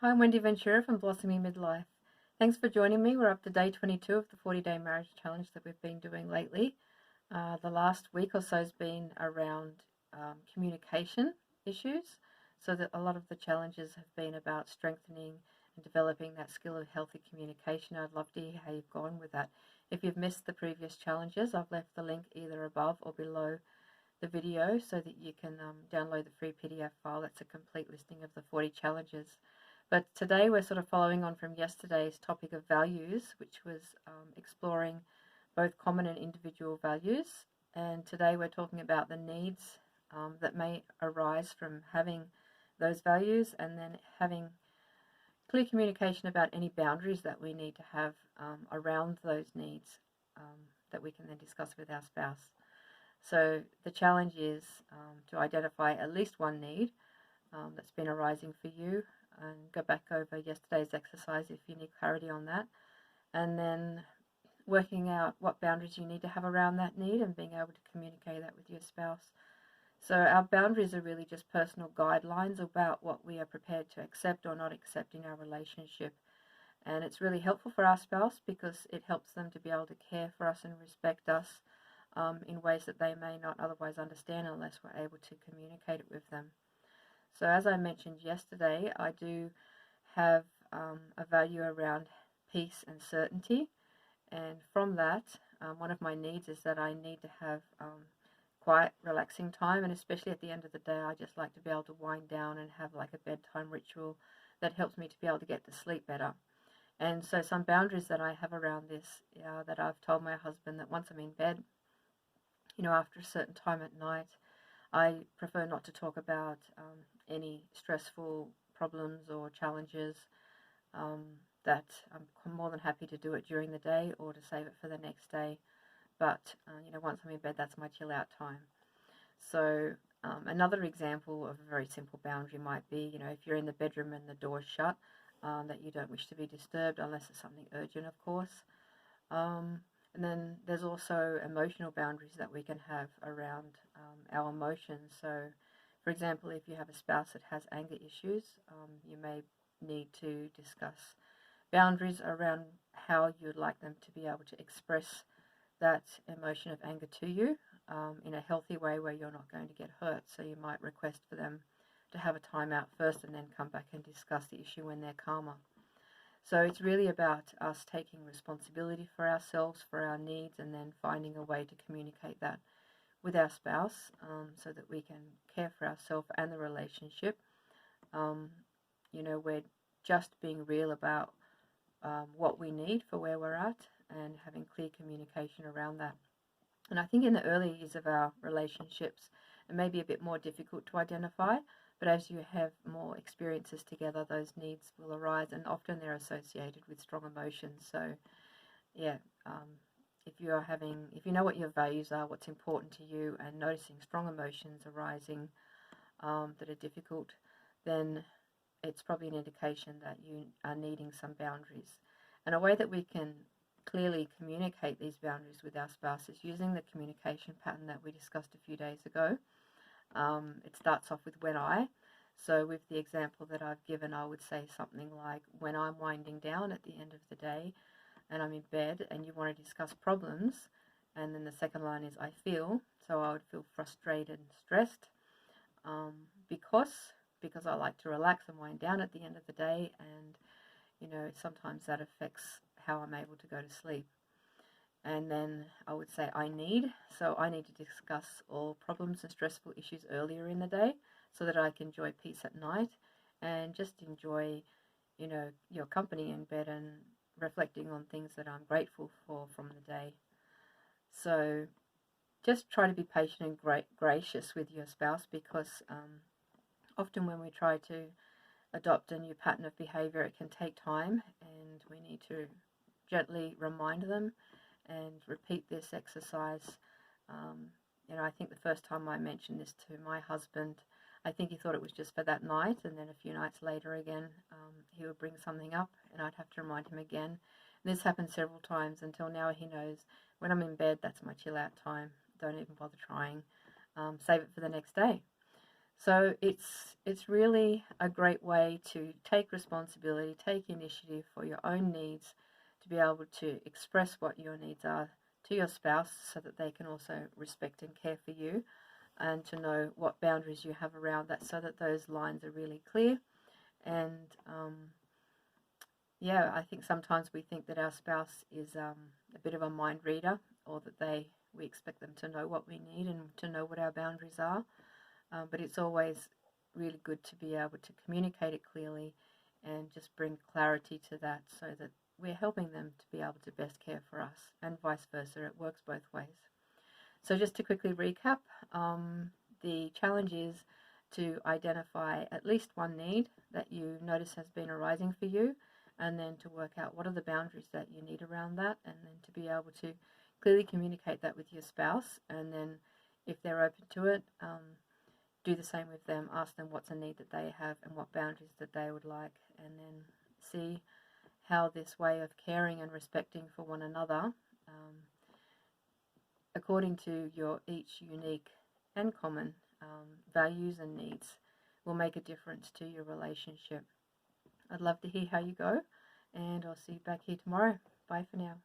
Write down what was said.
Hi, I'm Wendy Ventura from Blossoming Midlife. Thanks for joining me. We're up to day 22 of the 40-day marriage challenge that we've been doing lately. The last week or so has been around communication issues, so that a lot of the challenges have been about strengthening and developing that skill of healthy communication. I'd love to hear how you've gone with that. If you've missed the previous challenges, I've left the link either above or below the video so that you can download the free PDF file. That's a complete listing of the 40 challenges. But today we're sort of following on from yesterday's topic of values, which was exploring both common and individual values. And today we're talking about the needs that may arise from having those values, and then having clear communication about any boundaries that we need to have around those needs that we can then discuss with our spouse. So the challenge is to identify at least one need that's been arising for you, and go back over yesterday's exercise if you need clarity on that, and then working out what boundaries you need to have around that need and being able to communicate that with your spouse. So our boundaries are really just personal guidelines about what we are prepared to accept or not accept in our relationship. And it's really helpful for our spouse because it helps them to be able to care for us and respect us in ways that they may not otherwise understand unless we're able to communicate it with them. So as I mentioned yesterday, I do have a value around peace and certainty. And from that, one of my needs is that I need to have quiet, relaxing time. And especially at the end of the day, I just like to be able to wind down and have like a bedtime ritual that helps me to be able to get to sleep better. And so some boundaries that I have around this, that I've told my husband, that once I'm in bed, after a certain time at night, I prefer not to talk about any stressful problems or challenges. That I'm more than happy to do it during the day or to save it for the next day. But once I'm in bed, that's my chill out time. So another example of a very simple boundary might be, if you're in the bedroom and the door's shut, that you don't wish to be disturbed unless it's something urgent, of course. And then there's also emotional boundaries that we can have around our emotions. So, for example, if you have a spouse that has anger issues, you may need to discuss boundaries around how you'd like them to be able to express that emotion of anger to you in a healthy way where you're not going to get hurt. So you might request for them to have a timeout first and then come back and discuss the issue when they're calmer. So it's really about us taking responsibility for ourselves, for our needs, and then finding a way to communicate that with our spouse so that we can care for ourselves and the relationship. We're just being real about what we need for where we're at and having clear communication around that. And I think in the early years of our relationships, it may be a bit more difficult to identify, but as you have more experiences together, those needs will arise, and often they're associated with strong emotions. So, yeah, if you know what your values are, what's important to you, and noticing strong emotions arising that are difficult, then it's probably an indication that you are needing some boundaries. And a way that we can clearly communicate these boundaries with our spouse is using the communication pattern that we discussed a few days ago. It starts off with when I. So with the example that I've given, I would say something like, when I'm winding down at the end of the day and I'm in bed and you want to discuss problems, and then the second line is I feel. So I would feel frustrated and stressed because I like to relax and wind down at the end of the day, and sometimes that affects how I'm able to go to sleep. And then I would say I need. So I need to discuss all problems and stressful issues earlier in the day so that I can enjoy peace at night and just enjoy, your company in bed and reflecting on things that I'm grateful for from the day. So just try to be patient and gracious with your spouse, because often when we try to adopt a new pattern of behavior, it can take time, and we need to gently remind them and repeat this exercise. I think the first time I mentioned this to my husband, I think he thought it was just for that night, and then a few nights later again, he would bring something up and I'd have to remind him again. And this happened several times until now he knows when I'm in bed, that's my chill out time. Don't even bother trying. Save it for the next day. So it's really a great way to take responsibility, take initiative for your own needs, to be able to express what your needs are to your spouse so that they can also respect and care for you, and to know what boundaries you have around that so that those lines are really clear. And yeah, I think sometimes we think that our spouse is a bit of a mind reader, or that we expect them to know what we need and to know what our boundaries are. But it's always really good to be able to communicate it clearly and just bring clarity to that so that we're helping them to be able to best care for us, and vice versa. It works both ways. So just to quickly recap, the challenge is to identify at least one need that you notice has been arising for you, and then to work out what are the boundaries that you need around that, and then to be able to clearly communicate that with your spouse, and then if they're open to it, do the same with them. Ask them what's a need that they have and what boundaries that they would like, and then see how this way of caring and respecting for one another, according to your each unique and common values and needs, will make a difference to your relationship. I'd love to hear how you go, and I'll see you back here tomorrow. Bye for now.